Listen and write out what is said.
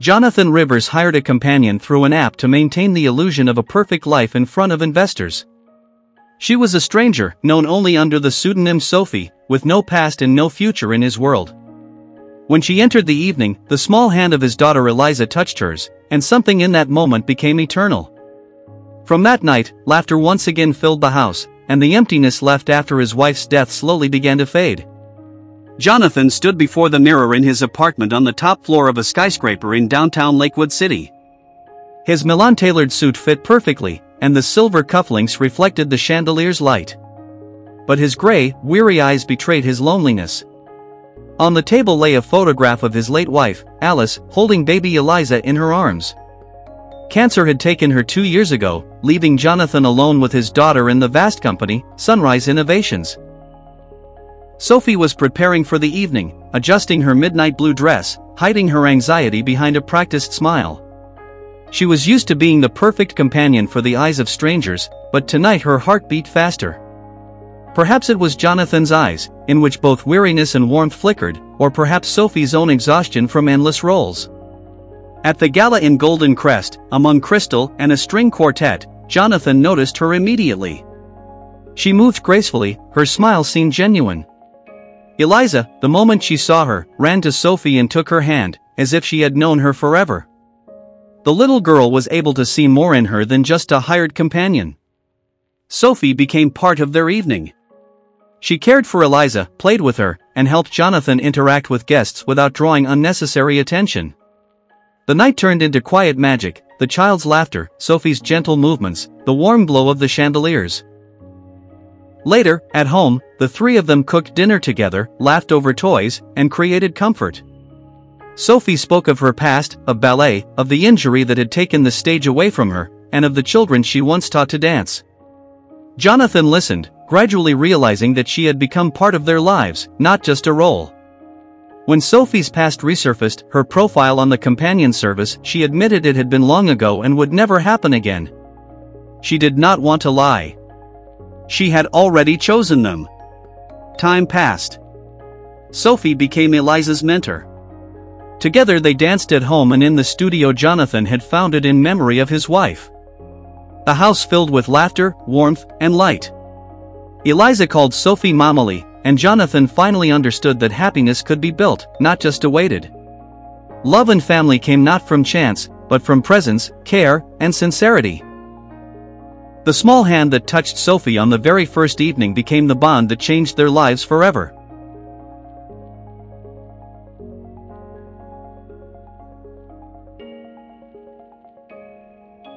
Jonathan Rivers hired a companion through an app to maintain the illusion of a perfect life in front of investors. She was a stranger, known only under the pseudonym Sophie, with no past and no future in his world. When she entered the evening, the small hand of his daughter Eliza touched hers, and something in that moment became eternal. From that night, laughter once again filled the house, and the emptiness left after his wife's death slowly began to fade. Jonathan stood before the mirror in his apartment on the top floor of a skyscraper in downtown Lakewood City. His Milan-tailored suit fit perfectly, and the silver cufflinks reflected the chandelier's light. But his gray, weary eyes betrayed his loneliness. On the table lay a photograph of his late wife, Alice, holding baby Eliza in her arms. Cancer had taken her 2 years ago, leaving Jonathan alone with his daughter in the vast company, Sunrise Innovations. Sophie was preparing for the evening, adjusting her midnight blue dress, hiding her anxiety behind a practiced smile. She was used to being the perfect companion for the eyes of strangers, but tonight her heart beat faster. Perhaps it was Jonathan's eyes, in which both weariness and warmth flickered, or perhaps Sophie's own exhaustion from endless roles. At the gala in Golden Crest, among crystal and a string quartet, Jonathan noticed her immediately. She moved gracefully, her smile seemed genuine. Eliza, the moment she saw her, ran to Sophie and took her hand, as if she had known her forever. The little girl was able to see more in her than just a hired companion. Sophie became part of their evening. She cared for Eliza, played with her, and helped Jonathan interact with guests without drawing unnecessary attention. The night turned into quiet magic, the child's laughter, Sophie's gentle movements, the warm glow of the chandeliers. Later, at home, the three of them cooked dinner together, laughed over toys, and created comfort. Sophie spoke of her past, of ballet, of the injury that had taken the stage away from her, and of the children she once taught to dance. Jonathan listened, gradually realizing that she had become part of their lives, not just a role. When Sophie's past resurfaced, her profile on the companion service, she admitted it had been long ago and would never happen again. She did not want to lie. She had already chosen them. Time passed. Sophie became Eliza's mentor. Together they danced at home and in the studio Jonathan had founded in memory of his wife. The house filled with laughter, warmth, and light. Eliza called Sophie Mamali, and Jonathan finally understood that happiness could be built, not just awaited. Love and family came not from chance, but from presence, care, and sincerity. The small hand that touched Sophie on the very first evening became the bond that changed their lives forever.